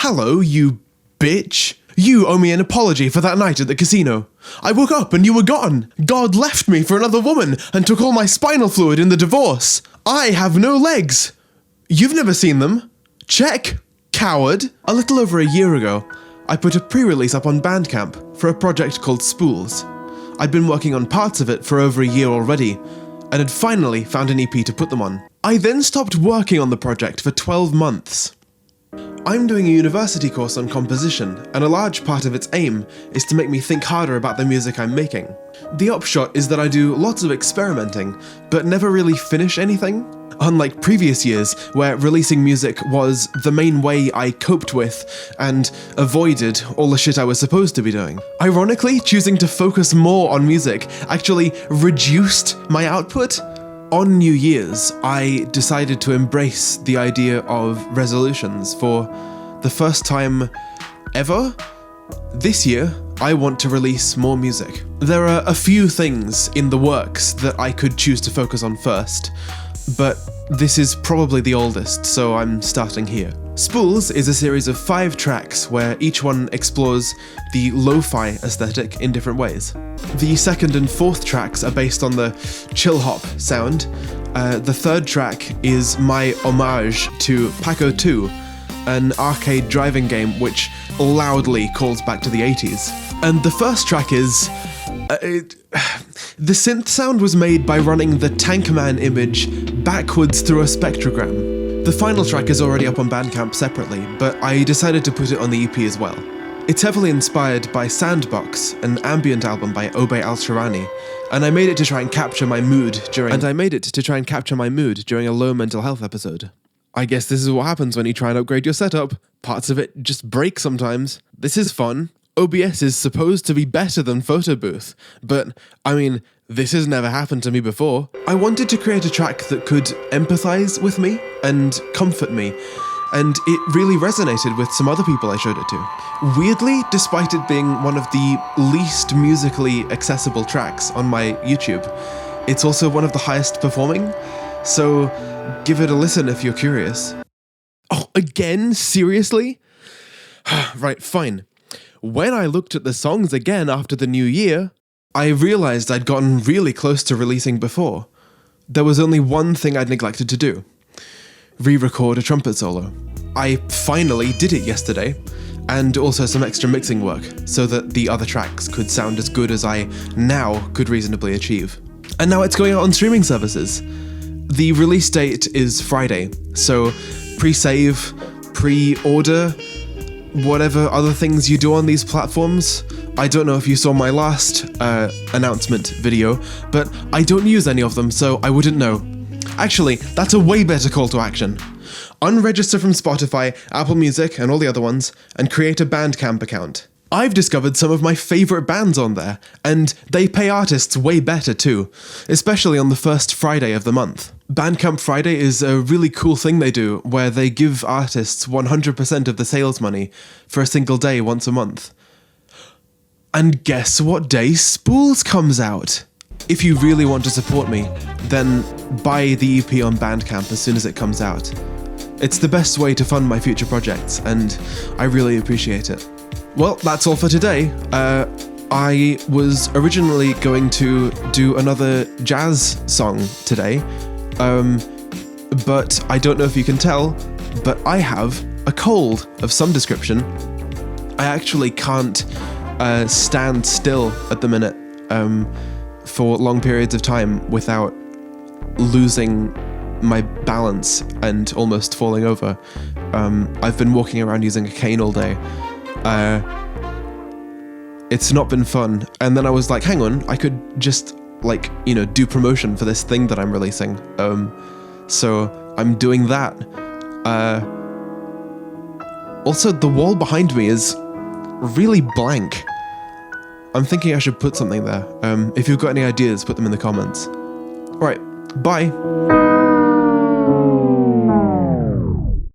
Hello, you bitch. You owe me an apology for that night at the casino. I woke up and you were gone. God left me for another woman and took all my spinal fluid in the divorce. I have no legs. You've never seen them. Check. Coward. A little over a year ago, I put a pre-release up on Bandcamp for a project called Spools. I'd been working on parts of it for over a year already, and had finally found an EP to put them on. I then stopped working on the project for 12 months. I'm doing a university course on composition, and a large part of its aim is to make me think harder about the music I'm making. The upshot is that I do lots of experimenting, but never really finish anything. Unlike previous years, where releasing music was the main way I coped with and avoided all the shit I was supposed to be doing. Ironically, choosing to focus more on music actually reduced my output. On New Year's, I decided to embrace the idea of resolutions for the first time ever. This year, I want to release more music. There are a few things in the works that I could choose to focus on first, but this is probably the oldest, so I'm starting here. Spools is a series of 5 tracks where each one explores the lo-fi aesthetic in different ways. The second and fourth tracks are based on the chill hop sound. The third track is my homage to Paco 2, an arcade driving game which loudly calls back to the 80s. And the first track is... the synth sound was made by running the Tankman image backwards through a spectrogram. The final track is already up on Bandcamp separately, but I decided to put it on the EP as well. It's heavily inspired by Sandbox, an ambient album by Obey Al-Sharani, and I made it to try and capture my mood during a low mental health episode. I guess this is what happens when you try and upgrade your setup. Parts of it just break sometimes. This is fun. OBS is supposed to be better than Photo Booth, but, I mean, this has never happened to me before. I wanted to create a track that could empathize with me and comfort me, and it really resonated with some other people I showed it to. Weirdly, despite it being one of the least musically accessible tracks on my YouTube, it's also one of the highest performing, so give it a listen if you're curious. Oh, again? Seriously? Right, fine. When I looked at the songs again after the new year, I realized I'd gotten really close to releasing before. There was only one thing I'd neglected to do: re-record a trumpet solo. I finally did it yesterday, and also some extra mixing work, so that the other tracks could sound as good as I now could reasonably achieve. And now it's going out on streaming services. The release date is Friday, so pre-save, pre-order, whatever other things you do on these platforms. I don't know if you saw my last announcement video, but I don't use any of them, so I wouldn't know. Actually, that's a way better call to action. Unregister from Spotify, Apple Music, and all the other ones, and create a Bandcamp account. I've discovered some of my favourite bands on there, and they pay artists way better too, especially on the first Friday of the month. Bandcamp Friday is a really cool thing they do, where they give artists 100% of the sales money for a single day once a month. And guess what day Spools comes out? If you really want to support me, then buy the EP on Bandcamp as soon as it comes out. It's the best way to fund my future projects, and I really appreciate it. Well, that's all for today. I was originally going to do another jazz song today, but I don't know if you can tell, but I have a cold of some description. I actually can't stand still at the minute for long periods of time without losing my balance and almost falling over. I've been walking around using a cane all day. It's not been fun. And then I was like, hang on, I could just do promotion for this thing that I'm releasing. So I'm doing that. Also, the wall behind me is really blank. I'm thinking I should put something there. If you've got any ideas, put them in the comments. Alright, bye.